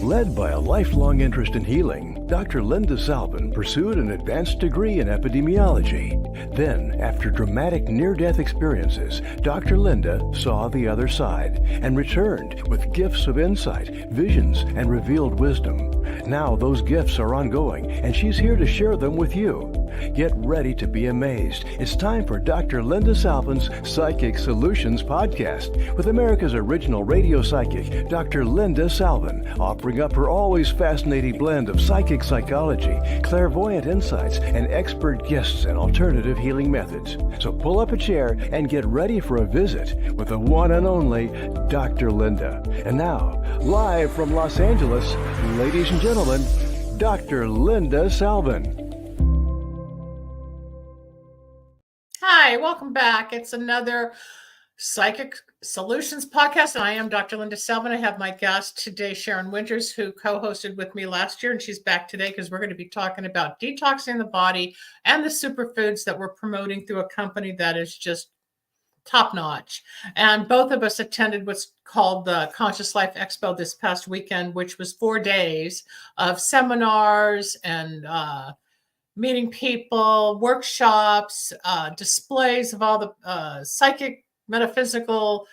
Led by a lifelong interest in healing, Dr. Linda Salvin pursued an advanced degree in epidemiology. Then, after dramatic near-death experiences, Dr. Linda saw the other side and returned with gifts of insight, visions, and revealed wisdom. Now those gifts are ongoing, and she's here to share them with you. Get ready to be amazed. It's time for Dr. Linda Salvin's Psychic Solutions Podcast with America's original radio psychic, Dr. Linda Salvin, offering up her always fascinating blend of psychic psychology, clairvoyant insights, and expert guests and alternative healing methods. So pull up a chair and get ready for a visit with the one and only Dr. Linda. And now, live from Los Angeles, ladies and gentlemen, Dr. Linda Salvin. Hi, welcome back. It's another Psychic Solutions Podcast, and I am Dr. Linda Salvin. I have my guest today, Sharyn Wynters, who co-hosted with me last year, and she's back today because we're going to be talking about detoxing the body and the superfoods that we're promoting through a company that is just top-notch. And both of us attended what's called the Conscious Life Expo this past weekend, which was 4 days of seminars and meeting people, workshops, displays of all the psychic, metaphysical,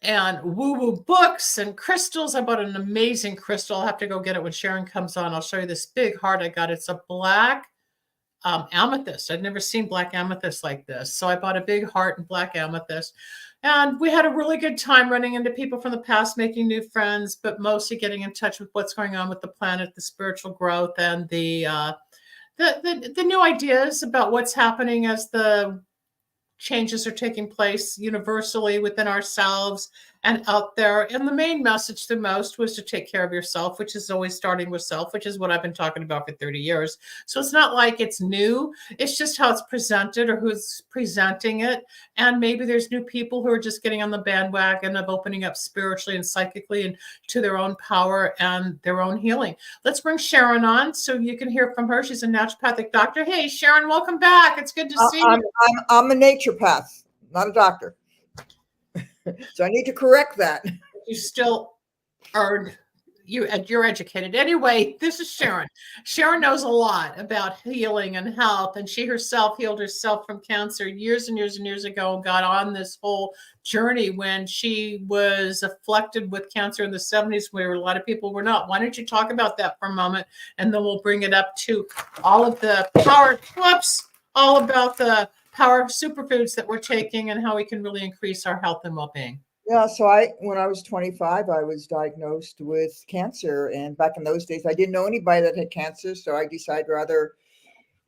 and woo-woo books and crystals. I bought an amazing crystal. I'll have to go get it when Sharyn comes on. I'll show you this big heart I got. It's a black amethyst. I'd never seen black amethyst like this. So I bought a big heart and black amethyst. And we had a really good time running into people from the past, making new friends, but mostly getting in touch with what's going on with the planet, the spiritual growth, and the new ideas about what's happening as the changes are taking place universally within ourselves and out there. And the main message the most was to take care of yourself, which is always starting with self, which is what I've been talking about for 30 years. So it's not like it's new. It's just how it's presented or who's presenting it. And maybe there's new people who are just getting on the bandwagon of opening up spiritually and psychically and to their own power and their own healing. Let's bring Sharyn on so you can hear from her. She's a naturopathic doctor. Hey, Sharyn, welcome back. It's good to see you. I'm a naturopath, not a doctor. So I need to correct that. You still are, you're educated. Anyway, this is Sharyn. Sharyn knows a lot about healing and health, and she herself healed herself from cancer years and years and years ago, and got on this whole journey when she was afflicted with cancer in the 70s, where a lot of people were not. Why don't you talk about that for a moment, and then we'll bring it up to all of the all about the power of superfoods that we're taking and how we can really increase our health and well-being. Yeah, so when I was 25, I was diagnosed with cancer. And back in those days, I didn't know anybody that had cancer. So I decided rather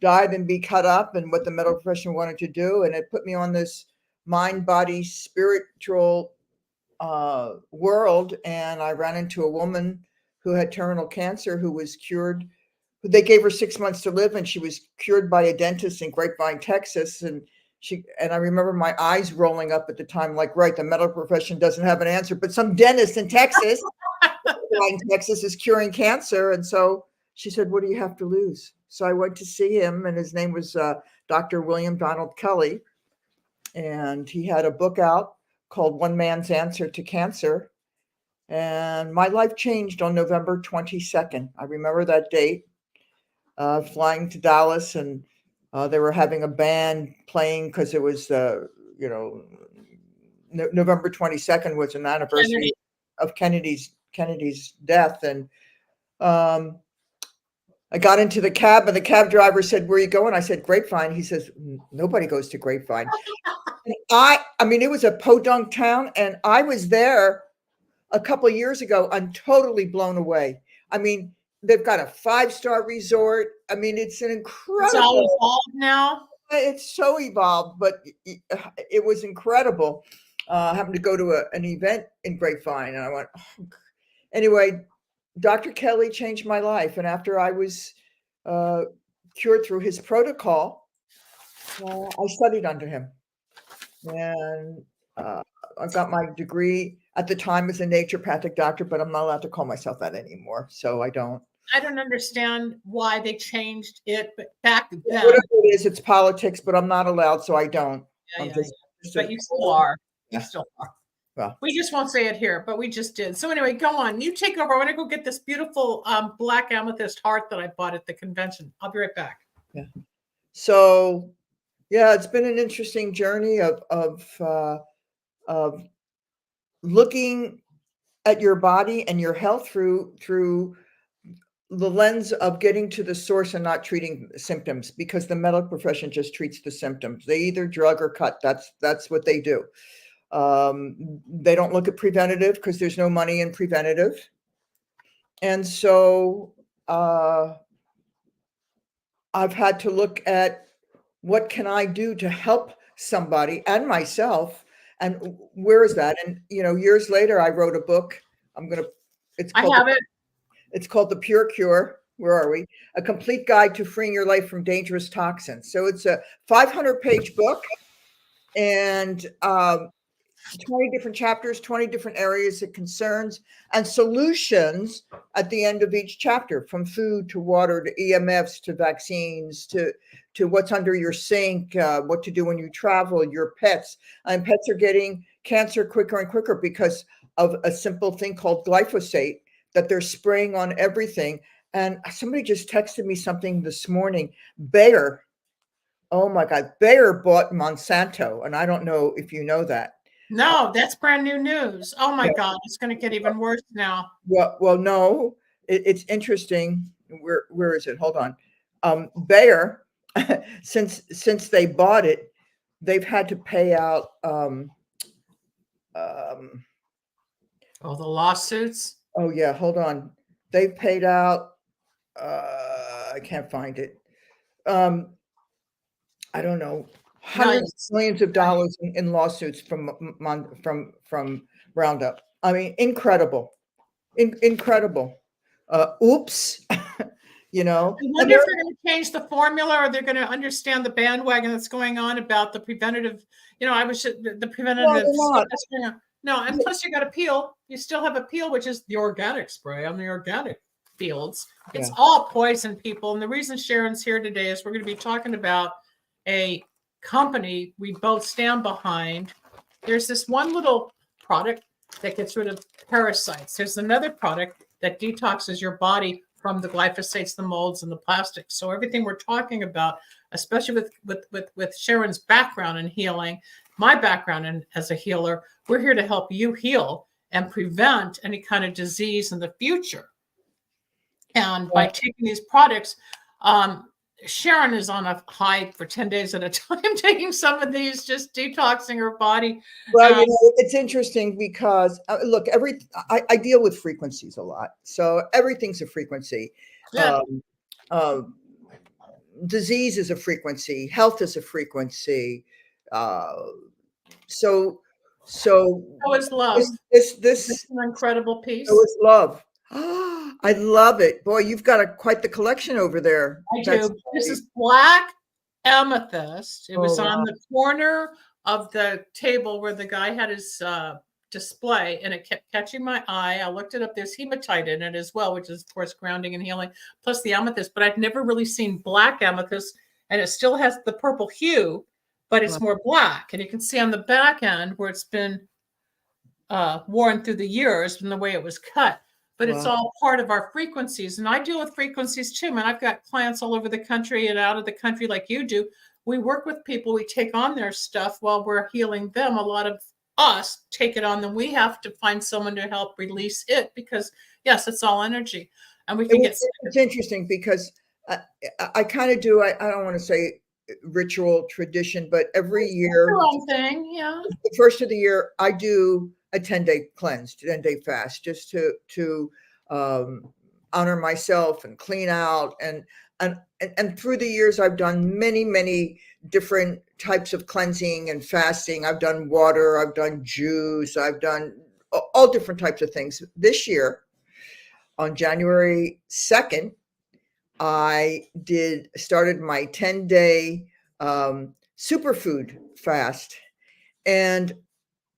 die than be cut up and what the medical profession wanted to do. And it put me on this mind, body, spiritual world. And I ran into a woman who had terminal cancer, who was cured. They gave her 6 months to live, and she was cured by a dentist in Grapevine, Texas. And I remember my eyes rolling up at the time, like, right, the medical profession doesn't have an answer, but some dentist in Texas, is curing cancer. And so she said, "What do you have to lose?" So I went to see him, and his name was Dr. William Donald Kelly. And he had a book out called One Man's Answer to Cancer. And my life changed on November 22nd. I remember that date. Flying to Dallas, and they were having a band playing because it was, November 22nd was an anniversary of Kennedy's death. And I got into the cab, and the cab driver said, "Where are you going?" I said, "Grapevine." He says, "Nobody goes to Grapevine." I mean, it was a podunk town, and I was there a couple of years ago. I'm totally blown away. I mean, they've got a 5-star resort. I mean, it's an incredible. It's all evolved now. It's so evolved, but it was incredible. I happened to go to an event in Grapevine, and I went, oh. Anyway, Dr. Kelly changed my life. And after I was cured through his protocol, I studied under him. And I got my degree at the time as a naturopathic doctor, but I'm not allowed to call myself that anymore. So I don't understand why they changed it, but back then. Whatever it is, it's politics, but I'm not allowed, so I don't. But you still are. You still are. Well, We just won't say it here, but we just did. So anyway, go on. You take over. I want to go get this beautiful black amethyst heart that I bought at the convention. I'll be right back. yeah. So, yeah, it's been an interesting journey of looking at your body and your health through the lens of getting to the source and not treating symptoms, because the medical profession just treats the symptoms. They either drug or cut. That's what they do. They don't look at preventative because there's no money in preventative. And so I've had to look at what can I do to help somebody and myself, and where is that? And years later, I wrote a book. I have it. It's called The Pure Cure. Where are we? A complete guide to freeing your life from dangerous toxins. So it's a 500-page book, and 20 different chapters, 20 different areas it concerns, and solutions at the end of each chapter, from food to water to EMFs to vaccines to what's under your sink, what to do when you travel, your pets. And pets are getting cancer quicker and quicker because of a simple thing called glyphosate that they're spraying on everything. And somebody just texted me something this morning. Bayer, oh my God, Bayer bought Monsanto. And I don't know if you know that. No, that's brand new news. Oh my God, it's going to get even worse now. Well, no, it's interesting. Where is it? Hold on. Bayer, since they bought it, they've had to pay out. Oh, the lawsuits. Oh yeah, hold on. They've paid out. I can't find it. I don't know. Hundreds of millions of dollars in lawsuits from Roundup. I mean, incredible, incredible. Oops, I wonder if they're going to change the formula, or they're going to understand the bandwagon that's going on about the preventative. The preventative. No, and plus you got a peel. You still have a peel, which is the organic spray on the organic fields. It's all poison, people. And the reason Sharyn's here today is we're going to be talking about a company we both stand behind. There's this one little product that gets rid of parasites. There's another product that detoxes your body from the glyphosates, the molds, and the plastics. So everything we're talking about, especially with Sharyn's background in healing, my background as a healer, we're here to help you heal and prevent any kind of disease in the future. And by taking these products, Sharyn is on a high for 10 days at a time, taking some of these, just detoxing her body. Well, it's interesting because look, I deal with frequencies a lot. So everything's a frequency. Yeah. Disease is a frequency. Health is a frequency. So is love. This is an incredible piece. So is love. I love it. Boy, you've got quite the collection over there. I do. This is black amethyst. It was on the corner of the table where the guy had his display, and it kept catching my eye. I looked it up. There's hematite in it as well, which is, of course, grounding and healing, plus the amethyst. But I've never really seen black amethyst, and it still has the purple hue, but it's more black. And you can see on the back end where it's been worn through the years from the way it was cut. But it's all part of our frequencies. And I deal with frequencies too, man. I've got clients all over the country and out of the country like you do. We work with people. We take on their stuff while we're healing them. A lot of us take it on, then we have to find someone to help release it, because, yes, it's all energy. And we can It's interesting because I kind of do, I don't want to say ritual tradition, but every year, the first of the year, I do a 10-day cleanse, 10-day fast, just to honor myself and clean out. And through the years, I've done many different types of cleansing and fasting. I've done water, I've done juice, I've done all different types of things. This year, on January 2nd, I started my 10-day superfood fast. And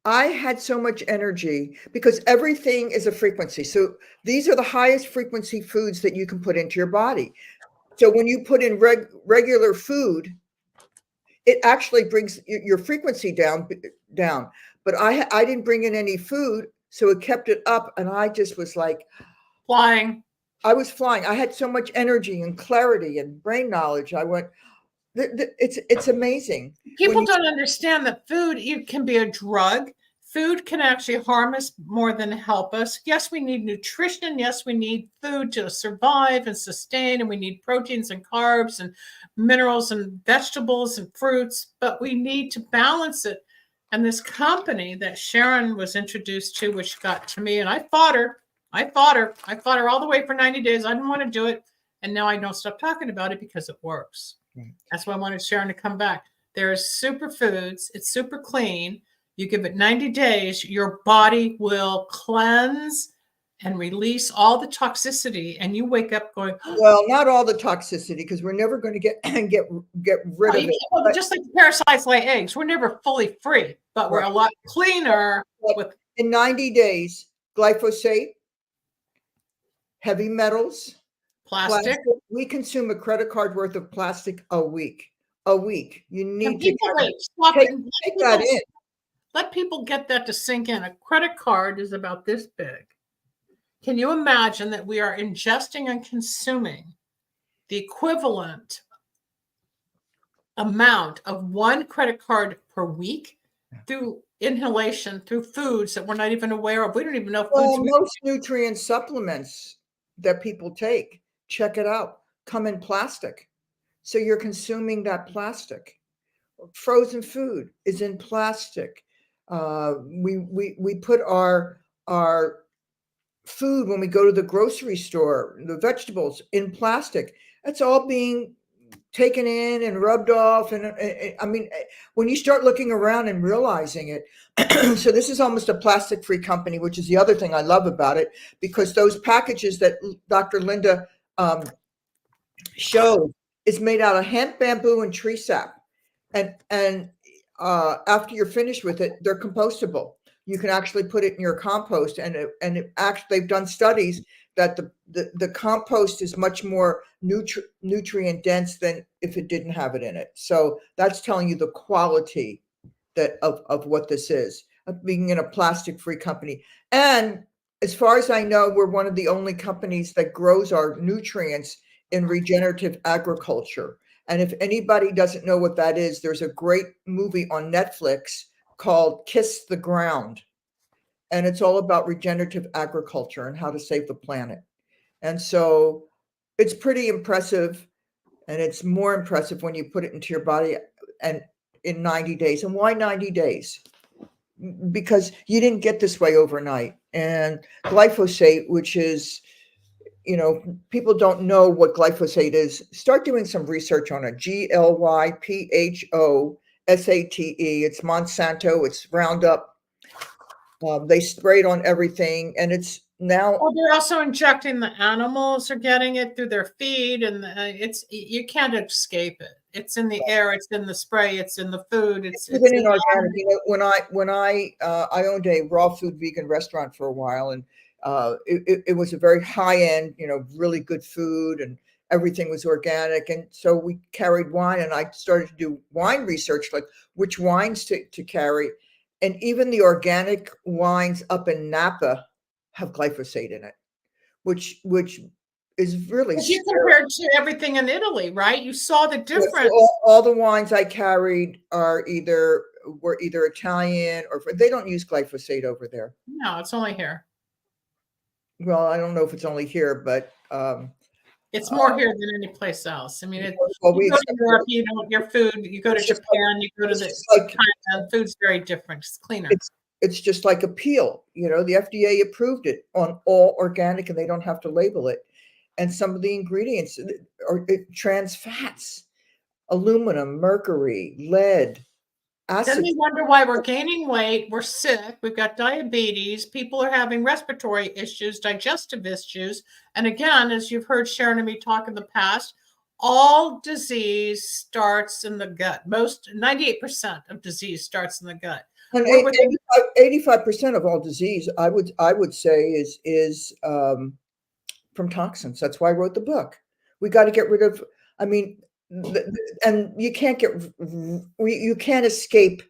I had so much energy because everything is a frequency. So these are the highest frequency foods that you can put into your body. So when you put in regular food, it actually brings your frequency down. but I didn't bring in any food, so it kept it up, and I just was like Flying. I was flying. I had so much energy and clarity and brain knowledge. I went, it's amazing. People don't understand that food can be a drug. Food can actually harm us more than help us. Yes, we need nutrition. Yes, we need food to survive and sustain, and we need proteins and carbs and minerals and vegetables and fruits, but we need to balance it. And this company that Sharyn was introduced to, which got to me, and I fought her. I fought her all the way for 90 days. I didn't want to do it. And now I don't stop talking about it because it works. That's why I wanted Sharyn to come back. There's superfoods. It's super clean. You give it 90 days, your body will cleanse and release all the toxicity, and you wake up going, well, not all the toxicity, because we're never going to get rid of it. Well, just like parasites lay eggs, we're never fully free, but we're a lot cleaner. In 90 days, glyphosate, heavy metals, plastic. We consume a credit card worth of plastic a week. You need to take that in. Let people get that to sink in. A credit card is about this big. Can you imagine that we are ingesting and consuming the equivalent amount of one credit card per week through inhalation, through foods that we're not even aware of? We don't even know. Most nutrient supplements that people take, check it out, come in plastic. So you're consuming that plastic. Frozen food is in plastic. We put our food when we go to the grocery store, the vegetables, in plastic. That's all being taken in and rubbed off. And I mean, when you start looking around and realizing it, so this is almost a plastic-free company, which is the other thing I love about it, because those packages that Dr. Linda showed is made out of hemp, bamboo, and tree sap. And after you're finished with it, they're compostable. You can actually put it in your compost, and it actually, they've done studies that the compost is much more nutrient dense than if it didn't have it in it. So that's telling you the quality of what this is, of being in a plastic-free company. And as far as I know, we're one of the only companies that grows our nutrients in regenerative agriculture. And if anybody doesn't know what that is, there's a great movie on Netflix called Kiss the Ground. And it's all about regenerative agriculture and how to save the planet. And so it's pretty impressive. And it's more impressive when you put it into your body and in 90 days. And why 90 days? Because you didn't get this way overnight. And glyphosate, which is, people don't know what glyphosate is. Start doing some research on it. Glyphosate. It's Monsanto. It's Roundup. They sprayed on everything, and it's now. Well, they're also injecting the animals are getting it through their feed, and you can't escape it. It's in the air. It's in the spray. It's in the food. It's even in organic. When I owned a raw food vegan restaurant for a while, and it was a very high end, really good food, and everything was organic. And so we carried wine, and I started to do wine research, like which wines to carry. And even the organic wines up in Napa have glyphosate in it, which is really scary. You compared to everything in Italy, right? You saw the difference. All the wines I carried were either Italian or they don't use glyphosate over there. No, it's only here. Well, I don't know if it's only here, but it's more here than any place else. I mean, you go to Europe, your food. You go to Japan, you go to China. Food's very different. It's cleaner. It's just like a peel. The FDA approved it on all organic, and they don't have to label it. And some of the ingredients are trans fats, aluminum, mercury, lead. Acid. Then we wonder why we're gaining weight, we're sick, we've got diabetes, people are having respiratory issues, digestive issues. And again, as you've heard Sharyn and me talk in the past, all disease starts in the gut. 98% of disease starts in the gut. And 85% of all disease, I would say, is from toxins. That's why I wrote the book. We got to get rid of, and you can't escape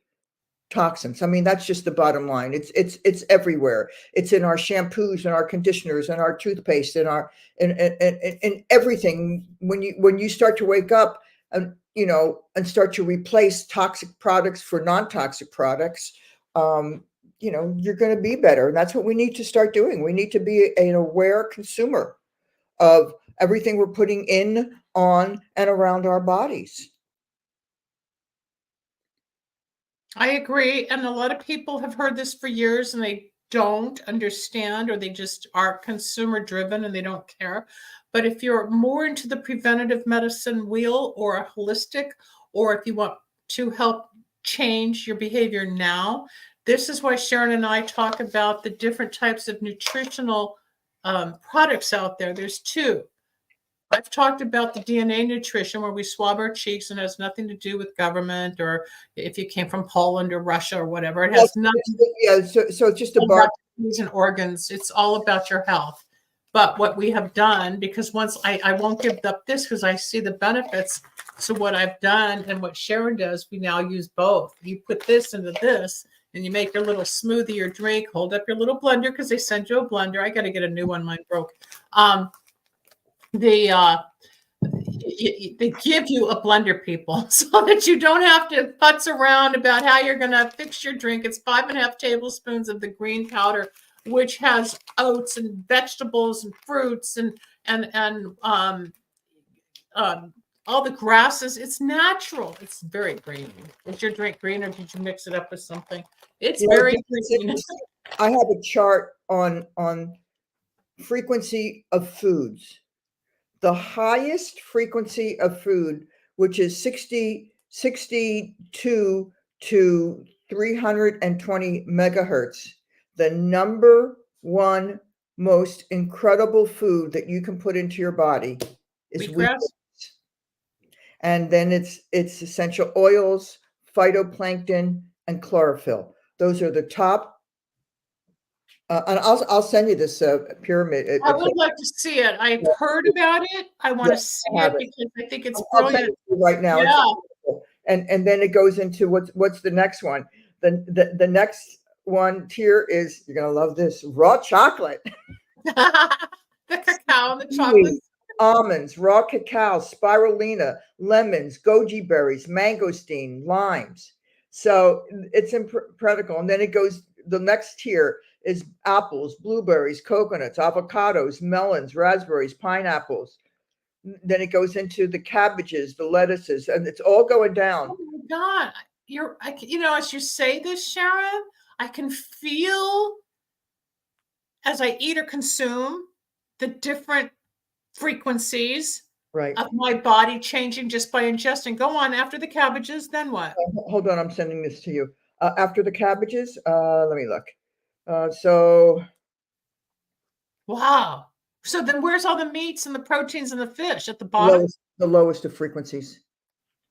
toxins. I mean, that's just the bottom line. It's everywhere. It's in our shampoos and our conditioners and our toothpaste and our and everything. When you start to wake up and and start to replace toxic products for non-toxic products, you're going to be better. And that's what we need to start doing. We need to be an aware consumer of everything we're putting in, on, and around our bodies. I agree. And a lot of people have heard this for years and they don't understand, or they just are consumer driven and they don't care. But if you're more into the preventative medicine wheel or a holistic, or if you want to help change your behavior now, this is why Sharyn and I talk about the different types of nutritional products out there. There's two. I've talked about the DNA nutrition where we swab our cheeks and it has nothing to do with government or if you came from Poland or Russia or whatever. It has nothing to do. Yeah, so it's just about and organs. It's all about your health. But what we have done, because once I won't give up this because I see the benefits. So what I've done and what Sharyn does, we now use both. You put this into this and you make your little smoothie or drink, hold up your little blender because they send you a blender. I got to get a new one. Mine broke. They give you a blender, people, so that you don't have to putz around about how you're going to fix your drink. It's 5.5 tablespoons of the green powder, which has oats and vegetables and fruits and all the grasses. It's natural. It's very green. Is your drink green, or did you mix it up with something? It's very green. I have a chart on frequency of foods. The highest frequency of food, which is 62 to 320 megahertz, the number one most incredible food that you can put into your body is wheatgrass. And then it's essential oils, phytoplankton, and chlorophyll. Those are the top. And I'll send you this pyramid. I would like to see it. I've heard about it. I want to see it because I think it's brilliant. I'll send it to you right now. Yeah. And then it goes into what's the next one? The next one tier is, you're gonna love this, raw chocolate. The cacao and the chocolate. Almonds, raw cacao, spirulina, lemons, goji berries, mangosteen, limes. So it's incredible. And then it goes, the next tier is apples, blueberries, coconuts, avocados, melons, raspberries, pineapples. Then it goes into the cabbages, the lettuces, and it's all going down. Oh my God. As you say this, Sharyn, I can feel as I eat or consume the different frequencies of my body changing just by ingesting. Go on. After the cabbages, then what? Hold on, I'm sending this to you. After the cabbages, let me look. Wow. So then where's all the meats and the proteins and the fish at the bottom? The lowest of frequencies.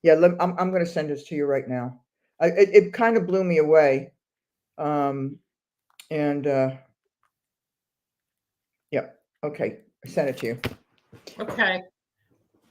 Yeah, I'm going to send this to you right now. It kind of blew me away. Yeah, okay. I sent it to you. Okay.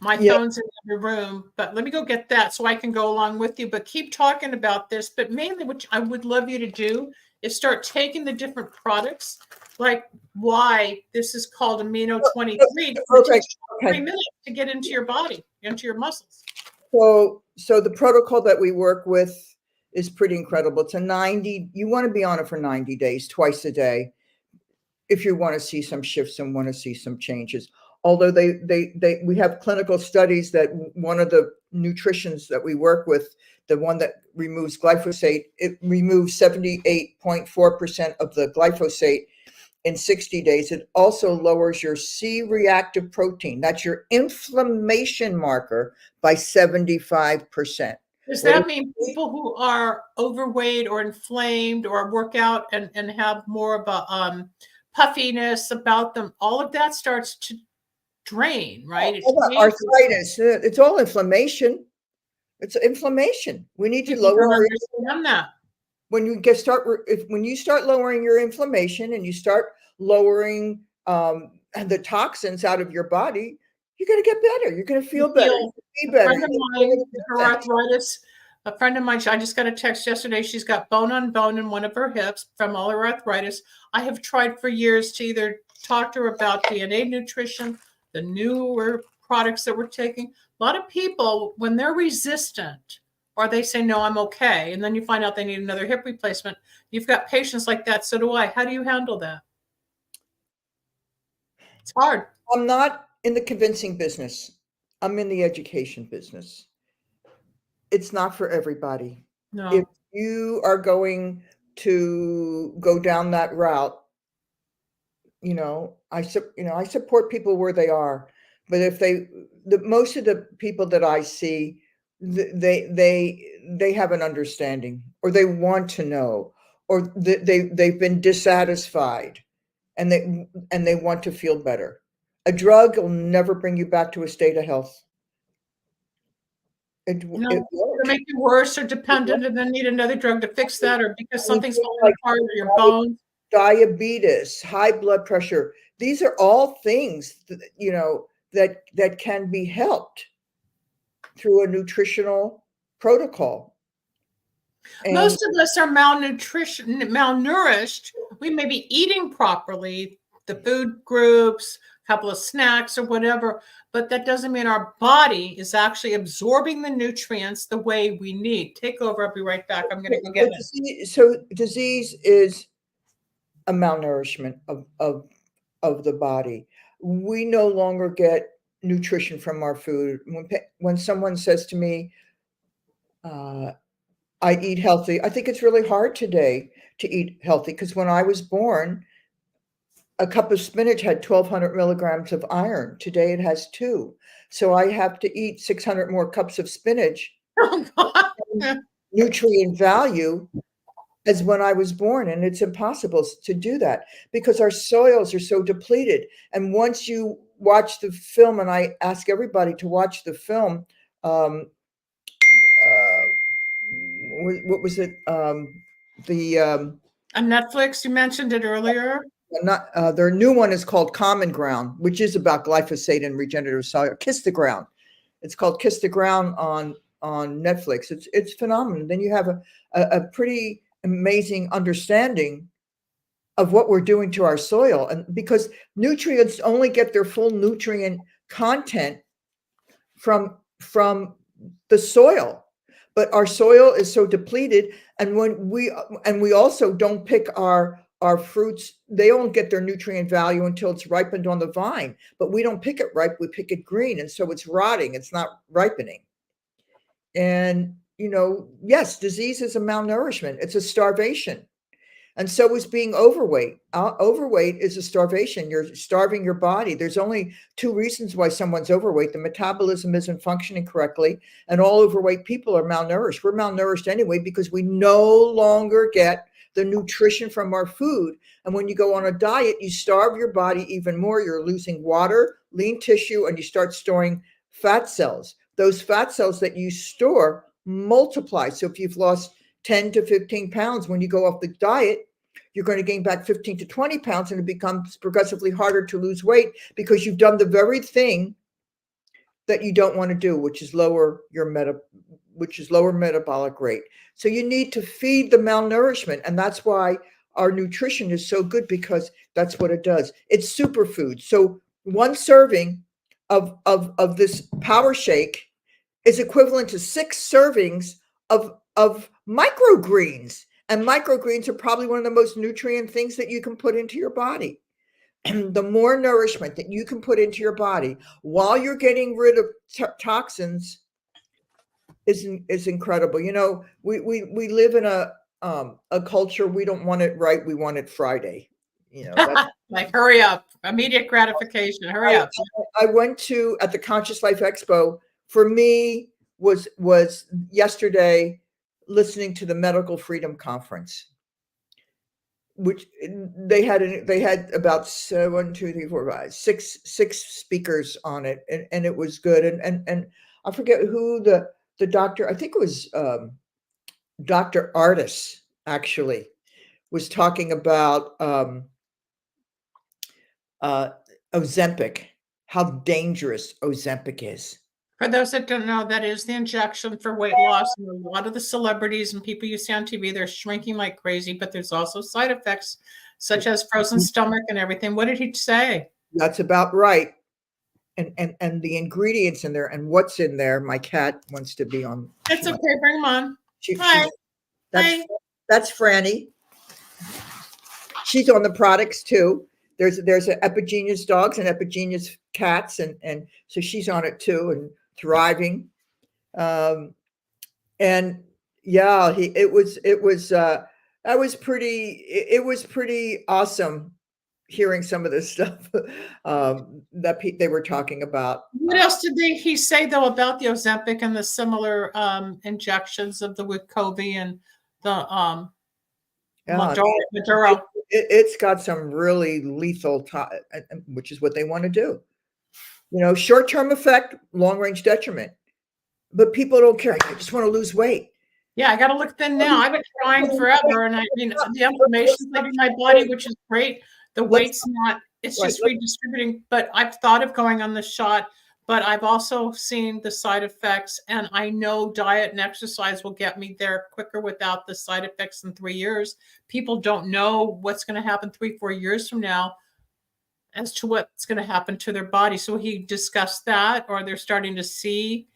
My phone's in the room, but let me go get that so I can go along with you. But keep talking about this. But mainly what I would love you to do is start taking the different products, like why this is called Amino 23. Okay. 3 minutes to get into your body, into your muscles. So the protocol that we work with is pretty incredible. It's you want to be on it for 90 days, twice a day, if you want to see some shifts and want to see some changes. Although we have clinical studies that one of the nutritions that we work with, the one that removes glyphosate, it removes 78.4% of the glyphosate in 60 days. It also lowers your C-reactive protein. That's your inflammation marker by 75%. Does that mean people who are overweight or inflamed or work out and have more of a puffiness about them, all of that starts to drain, right? Arthritis, it's all inflammation. It's inflammation. We need to lower that. When you start lowering your inflammation and you start lowering the toxins out of your body, you're going to get better. You're going to feel better. Be better. Her arthritis A friend of mine, I just got a text yesterday. She's got bone on bone in one of her hips from all her arthritis. I have tried for years to either talk to her about DNA nutrition, the newer products that we're taking. A lot of people, when they're resistant or they say, no, I'm okay, and then you find out they need another hip replacement. You've got patients like that. So do I. How do you handle that? It's hard. I'm not in the convincing business. I'm in the education business. It's not for everybody. No. If you are going to go down that route, I support people where they are. But if most of the people that I see, they have an understanding, or they want to know, or they've been dissatisfied, and they want to feel better. A drug will never bring you back to a state of health. It It'll won't. make you worse or dependent and then need another drug to fix that, or because something's falling like apart or your bones. Diabetes, high blood pressure. These are all things that can be helped through a nutritional protocol. And Most of us are malnourished. We may be eating properly, the food groups, a couple of snacks or whatever, but that doesn't mean our body is actually absorbing the nutrients the way we need. Take over. I'll be right back. I'm going to go get it. So disease is a malnourishment of the body. We no longer get nutrition from our food. When someone says to me, I eat healthy, I think it's really hard today to eat healthy, because when I was born, a cup of spinach had 1,200 milligrams of iron. Today it has 2. So I have to eat 600 more cups of spinach. Oh, God. Nutrient value as when I was born. And it's impossible to do that because our soils are so depleted. And once you watch the film, and I ask everybody to watch the film, what was it? On Netflix, you mentioned it earlier. Their new one is called Common Ground, which is about glyphosate and regenerative soil. Kiss the Ground. It's called Kiss the Ground on Netflix. It's phenomenal. Then you have a pretty amazing understanding of what we're doing to our soil, and because nutrients only get their full nutrient content from the soil, but our soil is so depleted, and we also don't pick our fruits. They don't get their nutrient value until it's ripened on the vine, but we don't pick it ripe, we pick it green, and so it's rotting, it's not ripening. And yes, disease is a malnourishment, it's a starvation. And so is being overweight. Overweight is a starvation. You're starving your body. There's only 2 reasons why someone's overweight. The metabolism isn't functioning correctly, and all overweight people are malnourished. We're malnourished anyway because we no longer get the nutrition from our food. And when you go on a diet, you starve your body even more. You're losing water, lean tissue, and you start storing fat cells. Those fat cells that you store multiply. So if you've lost 10 to 15 pounds, when you go off the diet, you're going to gain back 15 to 20 pounds, and it becomes progressively harder to lose weight because you've done the very thing that you don't want to do, which is lower metabolic rate. So you need to feed the malnourishment, and that's why our nutrition is so good, because that's what it does. It's superfood. So 1 serving of this power shake is equivalent to 6 servings of microgreens. And microgreens are probably one of the most nutrient things that you can put into your body. And the more nourishment that you can put into your body while you're getting rid of toxins is incredible. We live in a culture, we don't want it right, we want it Friday. Like, hurry up, immediate gratification, hurry up. I went to, at the Conscious Life Expo, for me was yesterday, listening to the Medical Freedom Conference, which they had about 6 speakers on it, and it was good. And I forget who the doctor, I think it was Dr. Artis, actually, was talking about Ozempic, how dangerous Ozempic is. For those that don't know, that is the injection for weight loss. And a lot of the celebrities and people you see on TV, they're shrinking like crazy, but there's also side effects such as frozen stomach and everything. What did he say? That's about right. And the ingredients in there and what's in there. My cat wants to be on. It's okay. Bring him on. Hi. That's Franny. She's on the products too. There's an Epigenius dogs and Epigenius cats, and so she's on it too and thriving. And yeah, it was pretty awesome hearing some of this stuff that they were talking about. What else did he say though about the Ozempic and the similar injections of the Wegovy and the Maduro? It's got some really lethal, which is what they want to do. Short-term effect, long-range detriment. But people don't care. I just want to lose weight. Yeah, I got to look thin now. I've been trying forever, and the inflammation's leaving my body, which is great. The weight's not. It's just redistributing. But I've thought of going on the shot. But I've also seen the side effects, and I know diet and exercise will get me there quicker without the side effects in 3 years. People don't know what's going to happen 3-4 years from now as to what's going to happen to their body. So he discussed that, or they're starting to see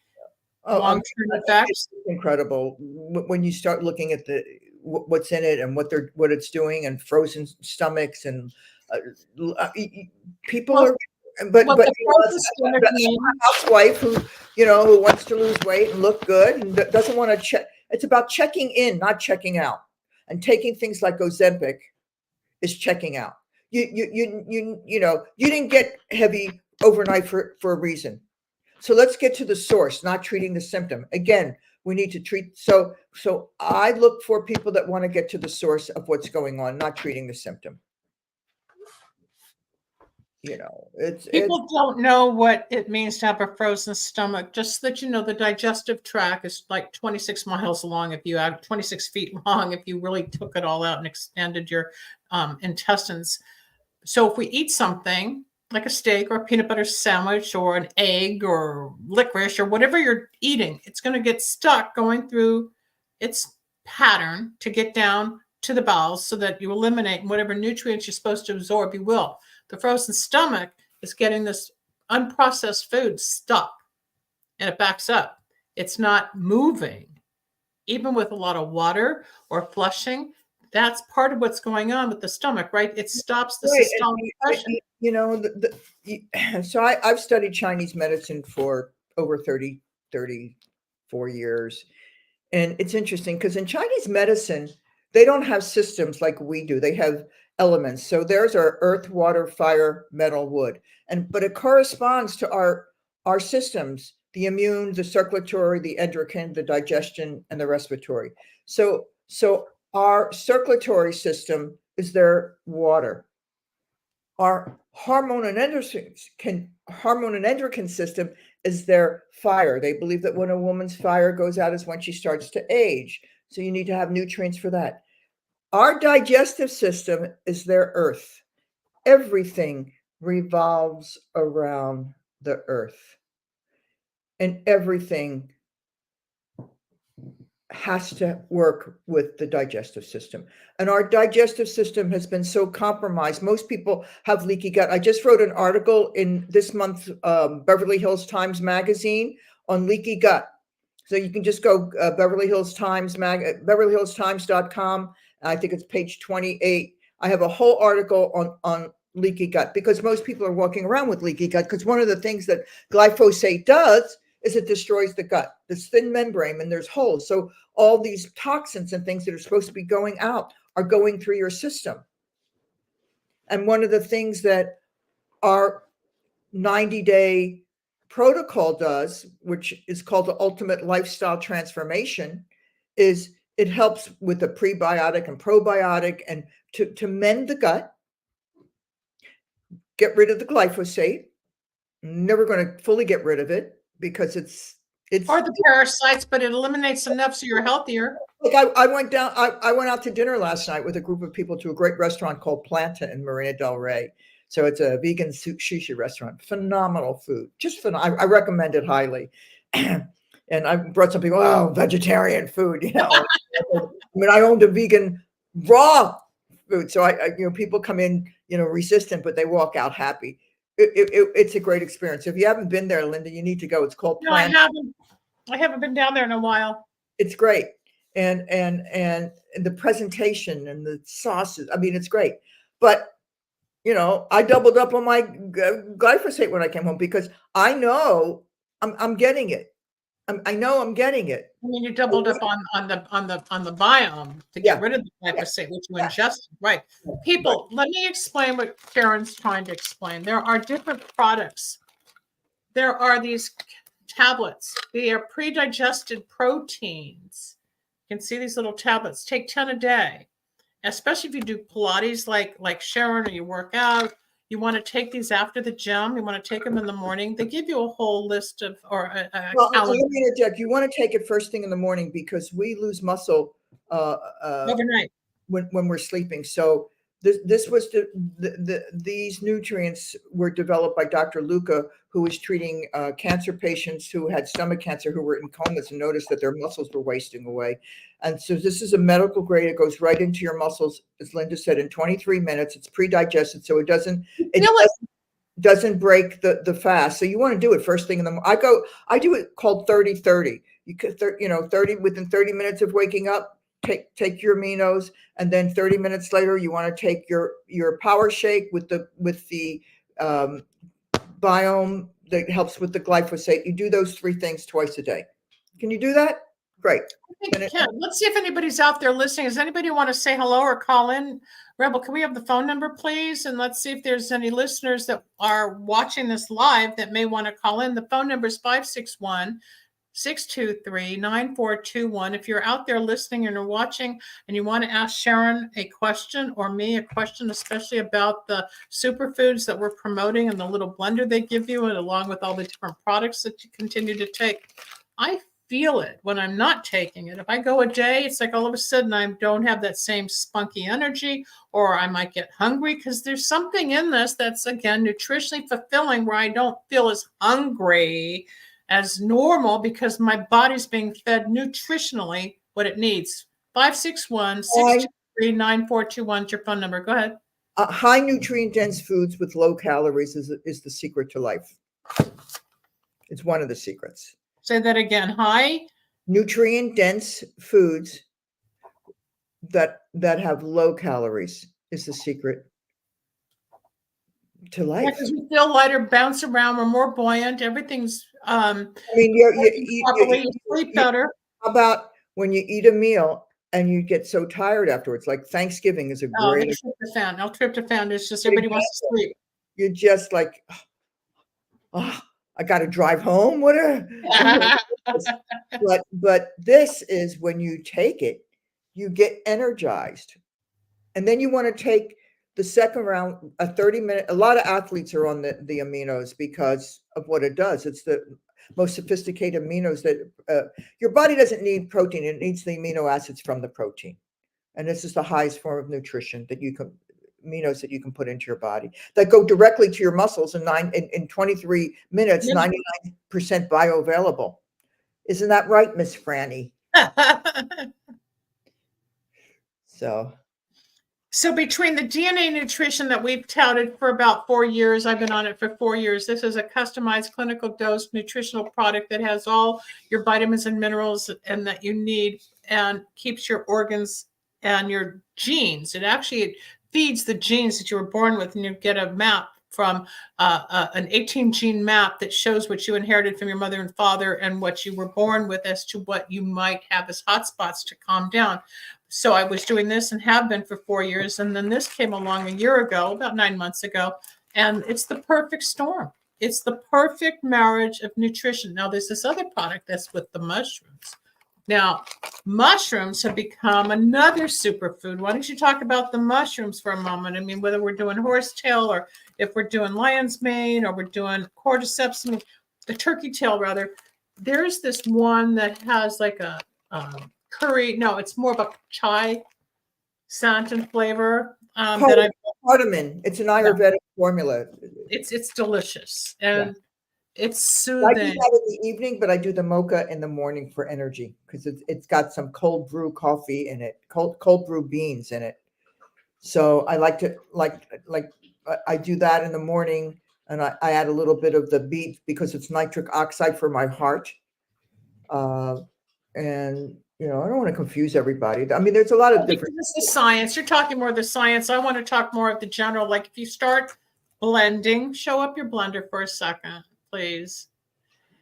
long-term effects. It's incredible when you start looking at what's in it and what it's doing, and frozen stomachs, and people are. But a housewife who wants to lose weight and look good and doesn't want to check. It's about checking in, not checking out. And taking things like Ozempic is checking out. You didn't get heavy overnight for a reason. So let's get to the source, not treating the symptom. Again, we need to treat. So I look for people that want to get to the source of what's going on, not treating the symptom. People don't know what it means to have a frozen stomach. Just so that the digestive tract is like 26 miles long. If you have 26 feet long, if you really took it all out and extended your intestines. So if we eat something like a steak or a peanut butter sandwich or an egg or licorice or whatever you're eating, it's going to get stuck going through its pattern to get down to the bowels so that you eliminate whatever nutrients you're supposed to absorb, you will. The frozen stomach is getting this unprocessed food stuck and it backs up. It's not moving. Even with a lot of water or flushing, that's part of what's going on with the stomach, right? It stops the systolic pressure. So I've studied Chinese medicine for over 34 years. And it's interesting because in Chinese medicine, they don't have systems like we do. They have elements. So there's our earth, water, fire, metal, wood. But it corresponds to our systems, the immune, the circulatory, the endocrine, the digestion, and the respiratory. So our circulatory system is their water. Our hormone and endocrine system is their fire. They believe that when a woman's fire goes out is when she starts to age. So you need to have nutrients for that. Our digestive system is their earth. Everything revolves around the earth. And everything has to work with the digestive system. And our digestive system has been so compromised. Most people have leaky gut. I just wrote an article in this month's Beverly Hills Times magazine on leaky gut. So you can just go Beverly Hills Times BeverlyHillsTimes.com. I think it's page 28. I have a whole article on leaky gut because most people are walking around with leaky gut because one of the things that glyphosate does is it destroys the gut, this thin membrane, and there's holes. So all these toxins and things that are supposed to be going out are going through your system. And one of the things that our 90-day protocol does, which is called the Ultimate Lifestyle Transformation, is it helps with the prebiotic and probiotic and to mend the gut, get rid of the glyphosate. Never going to fully get rid of it because it's or the parasites, but it eliminates enough so you're healthier. Like I went out to dinner last night with a group of people to a great restaurant called Planta in Marina del Rey. So it's a vegan sushi restaurant. Phenomenal food. Just phenomenal. I recommend it highly. And I brought some people, oh, vegetarian food, I mean, I owned a vegan raw food. So people come in, resistant, but they walk out happy. It's a great experience. If you haven't been there, Linda, you need to go. It's called No, I haven't been down there in a while. It's great. And the presentation and the sauces, I mean, it's great. But I doubled up on my glyphosate when I came home because I know I'm getting it. I know I'm getting it. I mean, you doubled up on the biome to get rid of the glyphosate, which you ingested, right? People, let me explain what Sharyn's trying to explain. There are different products. There are these tablets. They are pre-digested proteins. You can see these little tablets. Take 10 a day, especially if you do Pilates like Sharyn, or you work out. You want to take these after the gym. You want to take them in the morning. They give you a whole list of, or a let me interject. You want to take it first thing in the morning because we lose muscle overnight when we're sleeping. So this was these nutrients were developed by Dr. Luca, who was treating cancer patients who had stomach cancer who were in comas and noticed that their muscles were wasting away. And so this is a medical grade. It goes right into your muscles, as Linda said, in 23 minutes. It's pre-digested, so it doesn't break the fast. So you want to do it first thing in the morning. I do it called 30-30. You could 30 within 30 minutes of waking up. Take your aminos, and then 30 minutes later, you want to take your power shake with the biome that helps with the glyphosate. You do those 3 things twice a day. Can you do that? Great. I think you can. Let's see if anybody's out there listening. Does anybody want to say hello or call in? Rebel, can we have the phone number, please? And let's see if there's any listeners that are watching this live that may want to call in. The phone number is 561-623-9421. If you're out there listening and are watching and you want to ask Sharyn a question or me a question, especially about the superfoods that we're promoting and the little blender they give you, and along with all the different products that you continue to take, I feel it when I'm not taking it. If I go a day, it's like all of a sudden I don't have that same spunky energy, or I might get hungry because there's something in this that's, again, nutritionally fulfilling where I don't feel as hungry as normal because my body's being fed nutritionally what it needs. 561-623-9421 is your phone number. Go ahead. High nutrient dense foods with low calories is the secret to life. It's one of the secrets. Say that again. High nutrient dense foods that have low calories is the secret to life. Because we feel lighter, bounce around, we're more buoyant. Everything's I mean, you sleep better. How about when you eat a meal and you get so tired afterwards? Like Thanksgiving is a great. L-tryptophan is just everybody wants to sleep. You're just like, oh, I got to drive home. But this is when you take it, you get energized, and then you want to take the second round, a 30-minute. A lot of athletes are on the aminos because of what it does. It's the most sophisticated aminos that your body doesn't need protein. It needs the amino acids from the protein, and this is the highest form of nutrition that you can. Aminos that you can put into your body that go directly to your muscles in 23 minutes, 99% bioavailable. Isn't that right, Miss Franny? So between the DNA nutrition that we've touted for about 4 years, I've been on it for 4 years. This is a customized clinical dose nutritional product that has all your vitamins and minerals and that you need and keeps your organs and your genes. It actually feeds the genes that you were born with, and you get a map from an 18 gene map that shows what you inherited from your mother and father and what you were born with as to what you might have as hotspots to calm down. So I was doing this and have been for 4 years. And then this came along a year ago, about 9 months ago, and it's the perfect storm. It's the perfect marriage of nutrition. Now there's this other product that's with the mushrooms. Now, mushrooms have become another superfood. Why don't you talk about the mushrooms for a moment? I mean, whether we're doing horsetail or if we're doing lion's mane or we're doing cordyceps, I mean, the turkey tail rather, there's this one that has like a curry. No, it's more of a chai scent and flavor. Cardamom. It's an Ayurvedic formula. It's delicious. And It's I do that soothing. in the evening, but I do the mocha in the morning for energy because it's got some cold brew coffee in it, cold brew beans in it. So I like to I do that in the morning, and I add a little bit of the beet because it's nitric oxide for my heart. And I don't want to confuse everybody. I mean, there's a lot of Because different. it's the science. You're talking more of the science. I want to talk more of the general. Like if you start blending, show up your blender for a second, please.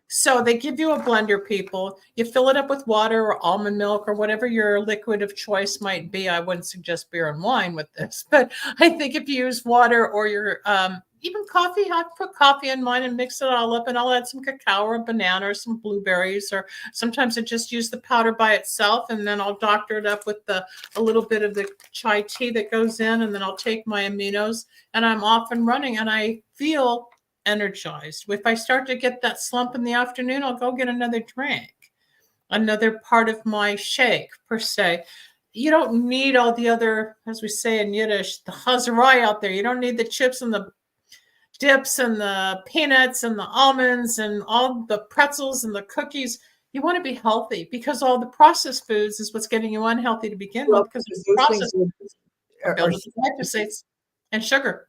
So they give you a blender, people. You fill it up with water or almond milk or whatever your liquid of choice might be. I wouldn't suggest beer and wine with this, but I think if you use water or your even coffee, I put coffee in mine and mix it all up, and I'll add some cacao or banana or some blueberries, or sometimes I just use the powder by itself, and then I'll doctor it up with a little bit of the chai tea that goes in, and then I'll take my aminos, and I'm off and running, and I feel energized. If I start to get that slump in the afternoon, I'll go get another drink, another part of my shake per se. You don't need all the other, as we say in Yiddish, the chazarai out there. You don't need the chips and the dips and the peanuts and the almonds and all the pretzels and the cookies. You want to be healthy because all the processed foods is what's getting you unhealthy to begin with, because those processed things foods are built with glyphosate and sugar.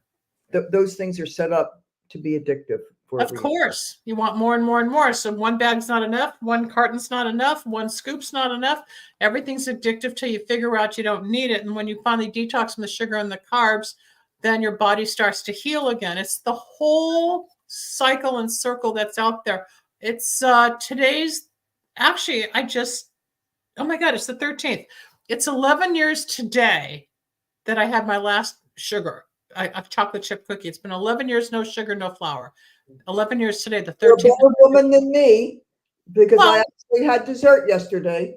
Those things are set up to be addictive. Of course, you want more and more and more. So one bag's not enough, one carton's not enough, one scoop's not enough. Everything's addictive till you figure out you don't need it. And when you finally detox from the sugar and the carbs, then your body starts to heal again. It's the whole cycle and circle that's out there. It's today's, actually, oh my God, it's the 13th. It's 11 years today that I had my last sugar. A chocolate chip cookie. It's been 11 years, no sugar, no flour. 11 years today, the 13th. You're a better woman than me because I actually had dessert yesterday.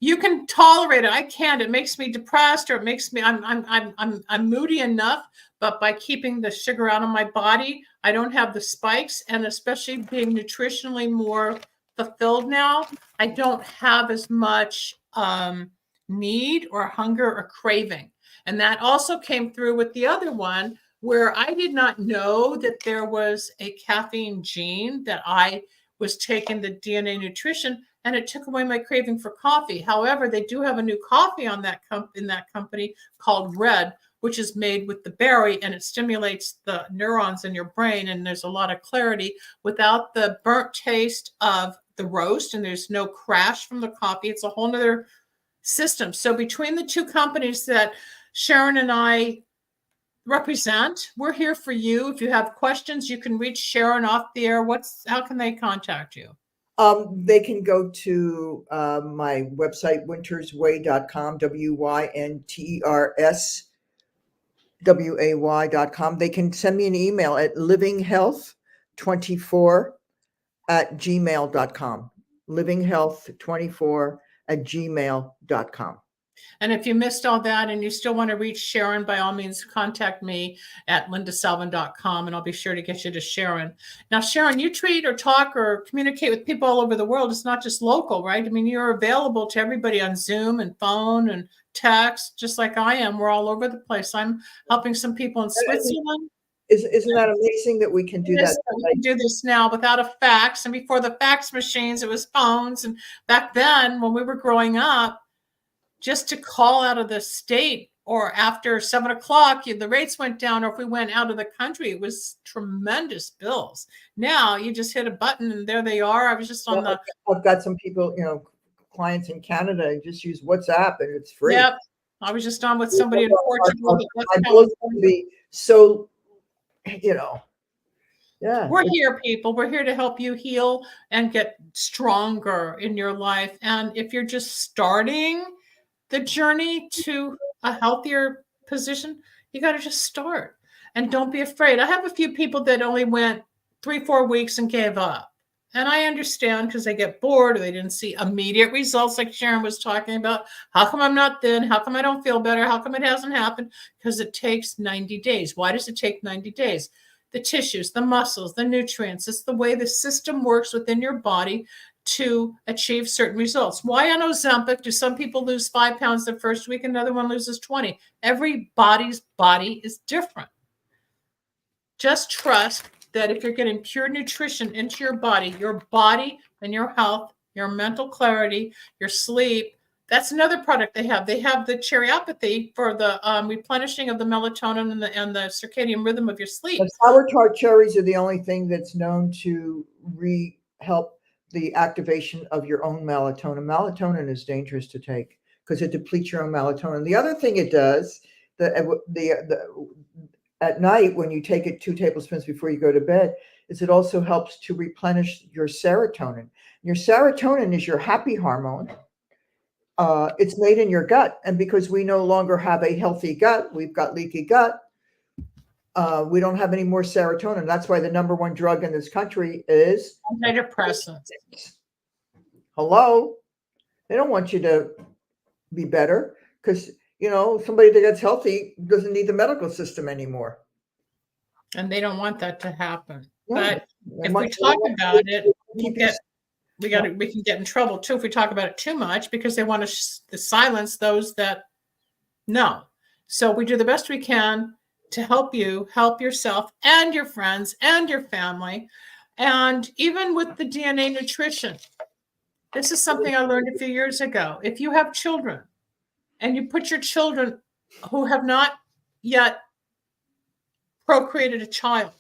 You can tolerate it. I can't. It makes me depressed, or it makes me I'm moody enough. But by keeping the sugar out of my body, I don't have the spikes, and especially being nutritionally more fulfilled now, I don't have as much need or hunger or craving. And that also came through with the other one, where I did not know that there was a caffeine gene, that I was taking the DNA nutrition, and it took away my craving for coffee. However, they do have a new coffee on in that company called Red, which is made with the berry, and it stimulates the neurons in your brain, and there's a lot of clarity without the burnt taste of the roast, and there's no crash from the coffee. It's a whole nother system. So between the two companies that Sharyn and I represent, we're here for you. If you have questions, you can reach Sharyn off the air. How can they contact you? They can go to my website, wintersway.com, wintersway.com. They can send me an email at livinghealth24@gmail.com. livinghealth24@gmail.com. And if you missed all that and you still want to reach Sharyn, by all means, contact me at lindasalvin.com, and I'll be sure to get you to Sharyn. Now, Sharyn, you treat or talk or communicate with people all over the world. It's not just local, right? I mean, you're available to everybody on Zoom and phone and text, just like I am. We're all over the place. I'm helping some people in Switzerland. Isn't that amazing that we can do that? We can do this now without a fax. And before the fax machines, it was phones. And back then, when we were growing up, just to call out of the state, or after 7 o'clock, the rates went down, or if we went out of the country, it was tremendous bills. Now you just hit a button and there they are. I was just on I've got some people, clients in Canada, and just use WhatsApp and it's free. Yep. I was just on with somebody in Portugal. So, yeah. We're here, people. We're here to help you heal and get stronger in your life. And if you're just starting the journey to a healthier position, you got to just start, and don't be afraid. I have a few people that only went 3-4 weeks and gave up. And I understand, because they get bored or they didn't see immediate results, like Sharyn was talking about. How come I'm not thin? How come I don't feel better? How come it hasn't happened? Because it takes 90 days. Why does it take 90 days? The tissues, the muscles, the nutrients. It's the way the system works within your body to achieve certain results. Why on Ozempic do some people lose 5 pounds the first week, another one loses 20? Everybody's body is different. Just trust that if you're getting pure nutrition into your body and your health, your mental clarity, your sleep, that's another product they have. They have the cherryopathy for the replenishing of the melatonin and the circadian rhythm of your sleep. The sour tart cherries are the only thing that's known to help the activation of your own melatonin. Melatonin is dangerous to take because it depletes your own melatonin. The other thing it does, at night when you take it 2 tablespoons before you go to bed, is it also helps to replenish your serotonin. Your serotonin is your happy hormone. It's made in your gut. And because we no longer have a healthy gut, we've got leaky gut. We don't have any more serotonin. That's why the number 1 drug in this country is antidepressants. Hello? They don't want you to be better because, somebody that gets healthy doesn't need the medical system anymore. And they don't want that to happen. Yeah. But if we talk about it, we can get in trouble too if we talk about it too much because they want to silence those that know. So we do the best we can to help you, help yourself and your friends and your family. And even with the DNA nutrition, this is something I learned a few years ago. If you have children and you put your children who have not yet procreated a child,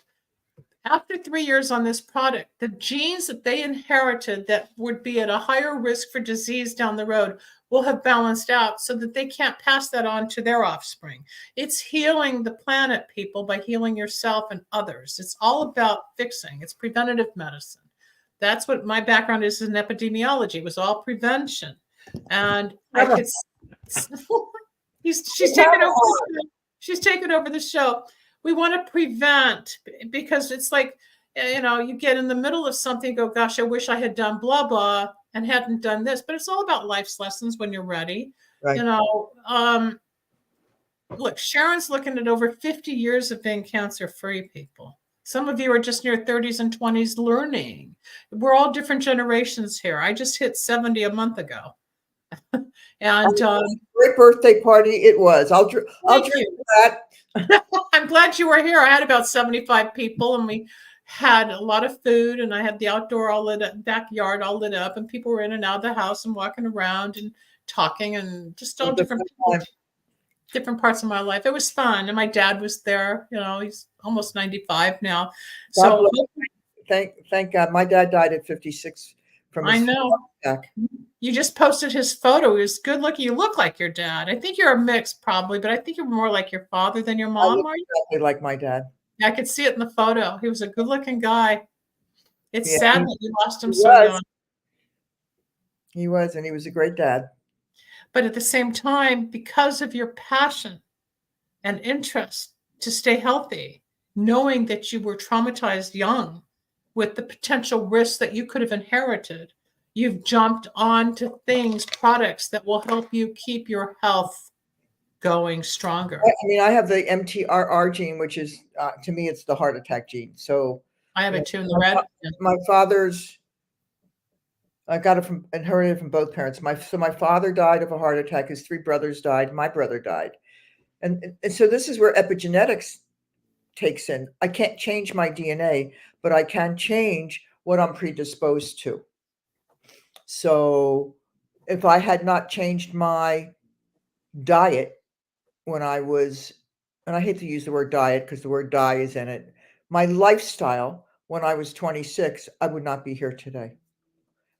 after 3 years on this product, the genes that they inherited that would be at a higher risk for disease down the road will have balanced out so that they can't pass that on to their offspring. It's healing the planet, people, by healing yourself and others. It's all about fixing. It's preventative medicine. That's what my background is in epidemiology. It was all prevention. And I could she's taken over the show. We want to prevent because it's like, you get in the middle of something, go, gosh, I wish I had done blah, blah, and hadn't done this. But it's all about life's lessons when you're ready. Right. Look, Sharyn's looking at over 50 years of being cancer-free, people. Some of you are just near 30s and 20s learning. We're all different generations here. I just hit 70 a month ago. And great birthday party it was. I'll drink that. I'm glad you were here. I had about 75 people and we had a lot of food and I had the outdoor all lit up, backyard all lit up, and people were in and out of the house and walking around and talking and just all different parts of my life. It was fun. And my dad was there, he's almost 95 now. So thank God. My dad died at 56 from I know. Attack. You just posted his photo. He was good looking. You look like your dad. I think you're a mix probably, but I think you're more like your father than your mom. I look exactly like my dad. I could see it in the photo. He was a good looking guy. It's sad that you lost him so young. He was, and he was a great dad. But at the same time, because of your passion and interest to stay healthy, knowing that you were traumatized young with the potential risks that you could have inherited, you've jumped onto products that will help you keep your health going stronger. I have the MTRR gene, which is, to me, it's the heart attack gene. So I have it too in the red. My father's, I got it inherited from both parents. My father died of a heart attack. His 3 brothers died. My brother died. And so this is where epigenetics takes in. I can't change my DNA, but I can change what I'm predisposed to. So if I had not changed my diet when I was, and I hate to use the word diet because the word die is in it, my lifestyle when I was 26, I would not be here today.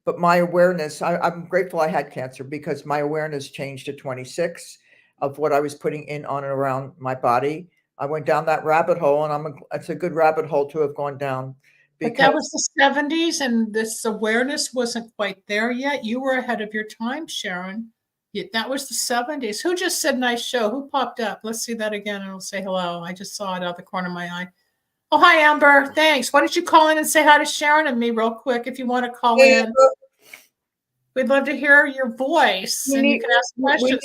But my awareness, I'm grateful I had cancer because my awareness changed at 26 of what I was putting in on and around my body. I went down that rabbit hole, and it's a good rabbit hole to have gone down. But that was the 70s, and this awareness wasn't quite there yet. You were ahead of your time, Sharyn. That was the 70s. Who just said nice show? Who popped up? Let's see that again, and I'll say hello. I just saw it out the corner of my eye. Oh, hi, Amber. Thanks. Why don't you call in and say hi to Sharyn and me real quick if you want to call in. We'd love to hear your voice. You can ask questions.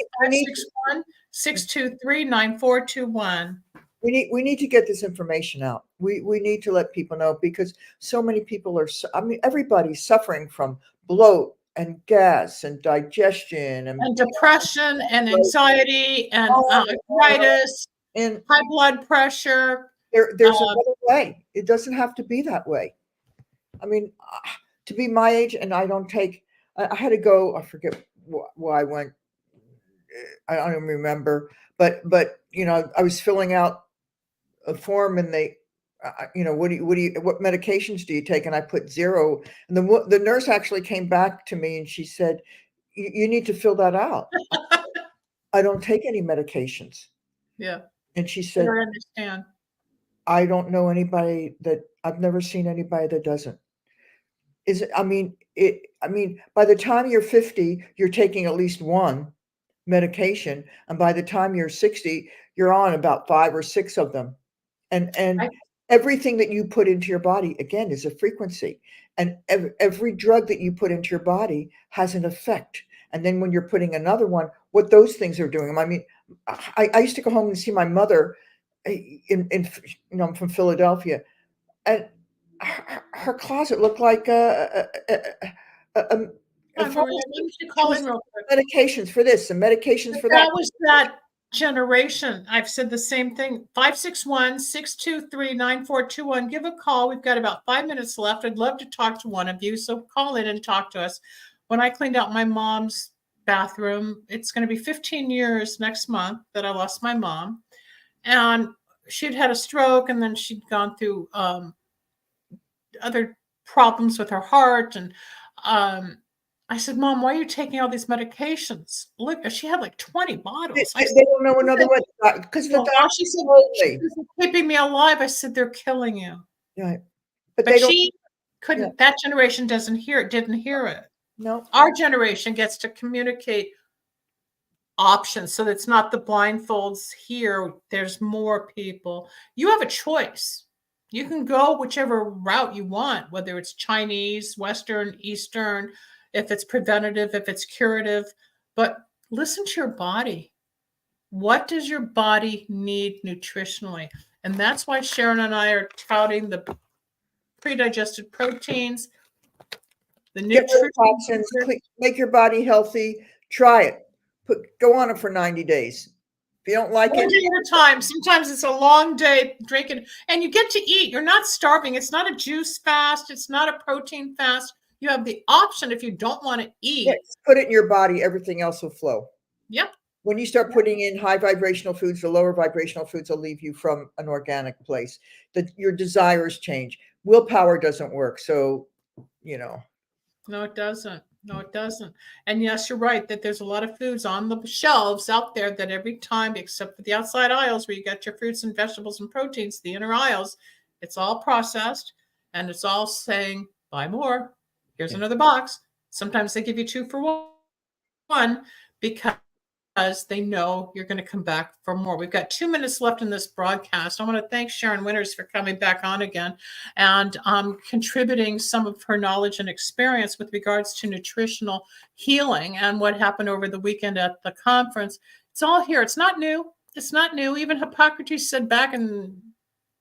561-623-9421. We need to get this information out. We need to let people know because so many people are, everybody's suffering from bloat and gas and digestion and depression and anxiety and arthritis and high blood pressure. There's another way. It doesn't have to be that way. I mean, to be my age, and I don't take. I had to go. I forget why I went. I don't even remember. But I was filling out a form, and they, what medications do you take? And I put 0. And the nurse actually came back to me, and she said, "You need to fill that out." I don't take any medications. Yeah. And she said, I understand. I don't know anybody I've never seen anybody that doesn't. I mean, by the time you're 50, you're taking at least one medication. And by the time you're 60, you're on about 5 or 6 of them. And everything that you put into your body, again, is a frequency. And every drug that you put into your body has an effect. And then when you're putting another one, what those things are doing. I mean, I used to go home and see my mother I'm from Philadelphia, and her closet looked like medications for this and medications for that. That was that generation. I've said the same thing. 561-623-9421. Give a call. We've got about 5 minutes left. I'd love to talk to one of you. So call in and talk to us. When I cleaned out my mom's bathroom, it's going to be 15 years next month that I lost my mom. And she'd had a stroke, and then she'd gone through other problems with her heart. And I said, "Mom, why are you taking all these medications?" Look, she had like 20 bottles. They don't know another way, because the doctor, she said, "She's keeping me alive." I said, "They're killing you." Right. But she couldn't. Yeah. That generation didn't hear it. No. Our generation gets to communicate options, so it's not the blindfolds here. There's more people. You have a choice. You can go whichever route you want, whether it's Chinese, Western, Eastern, if it's preventative, if it's curative, but listen to your body. What does your body need nutritionally? And that's why Sharyn and I are touting the pre-digested proteins, the nutrition, make your body healthy. Try it. Go on it for 90 days. If you don't like it, one day at a time. Sometimes it's a long day drinking, and you get to eat. You're not starving. It's not a juice fast. It's not a protein fast. You have the option if you don't want to eat. Yes, put it in your body. Everything else will flow. Yep. When you start putting in high vibrational foods, the lower vibrational foods will leave you from an organic place. Your desires change. Willpower doesn't work. So, No, it doesn't. No, it doesn't. And yes, you're right that there's a lot of foods on the shelves out there that every time, except for the outside aisles where you got your fruits and vegetables and proteins, the inner aisles, it's all processed, and it's all saying, buy more. Here's another box. Sometimes they give you 2 for 1 because they know you're going to come back for more. We've got 2 minutes left in this broadcast. I want to thank Sharyn Wynters for coming back on again and contributing some of her knowledge and experience with regards to nutritional healing and what happened over the weekend at the conference. It's all here. It's not new. It's not new. Even Hippocrates said back in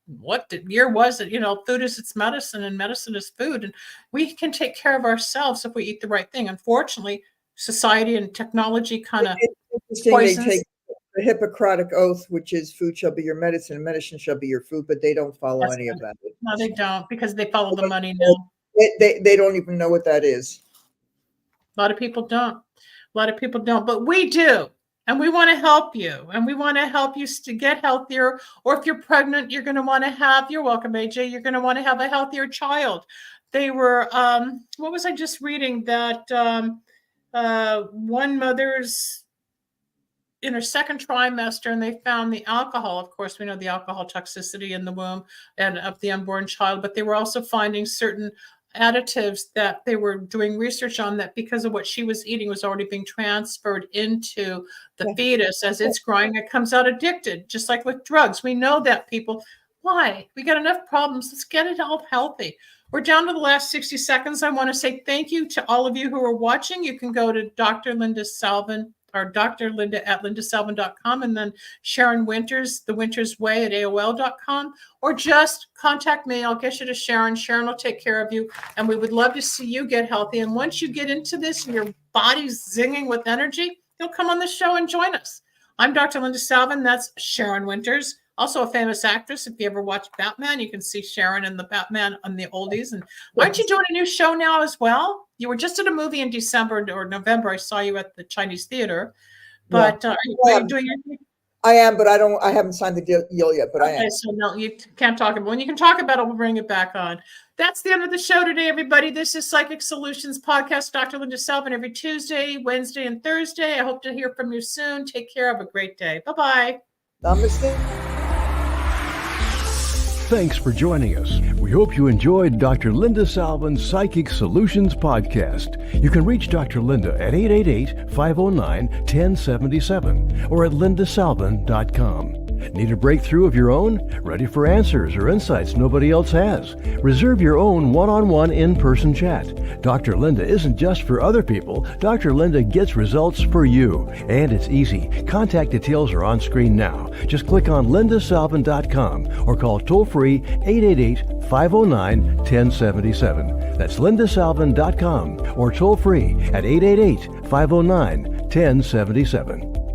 what year was it? Food is its medicine and medicine is food. And we can take care of ourselves if we eat the right thing. Unfortunately, society and technology kind of poisons. They take the Hippocratic oath, which is food shall be your medicine and medicine shall be your food, but they don't follow any of that. No, they don't, because they follow the money now. They don't even know what that is. A lot of people don't. But we do. And we want to help you. And we want to help you to get healthier. Or if you're pregnant, you're going to want to have, you're welcome, AJ, you're going to want to have a healthier child. They were, what was I just reading? That one mother's in her second trimester, and they found the alcohol. Of course, we know the alcohol toxicity in the womb and of the unborn child, but they were also finding certain additives that they were doing research on that because of what she was eating was already being transferred into the fetus as it's growing. It comes out addicted, just like with drugs. We know that, people. Why? We got enough problems. Let's get it all healthy. We're down to the last 60 seconds. I want to say thank you to all of you who are watching. You can go to Dr. Linda Salvin or Dr. Linda at lindasalvin.com, and then Sharyn Wynters, The Wynters Way at AOL.com, or just contact me. I'll get you to Sharyn. Sharyn will take care of you, and we would love to see you get healthy. And once you get into this and your body's zinging with energy, you'll come on the show and join us. I'm Dr. Linda Salvin. That's Sharyn Wynters. Also a famous actress. If you ever watch Batman, you can see Sharyn in the Batman on the oldies. And aren't you doing a new show now as well? You were just at a movie in December or November. I saw you at the Chinese Theater. But are you doing anything? I am, but I haven't signed the deal yet, but I am. So no, you can't talk about it. When you can talk about it, we'll bring it back on. That's the end of the show today, everybody. This is Psychic Solutions Podcast. Dr. Linda Selvin every Tuesday, Wednesday, and Thursday. I hope to hear from you soon. Take care. Have a great day. Bye-bye. Namaste. Thanks for joining us. We hope you enjoyed Dr. Linda Salvin's Psychic Solutions Podcast. You can reach Dr. Linda at 888-509-1077 or at lindasalvin.com. Need a breakthrough of your own? Ready for answers or insights nobody else has? Reserve your own one-on-one in-person chat. Dr. Linda isn't just for other people. Dr. Linda gets results for you. And it's easy. Contact details are on screen now. Just click on lindasalvin.com or call toll-free 888-509-1077. That's lindasalvin.com or toll-free at 888-509-1077.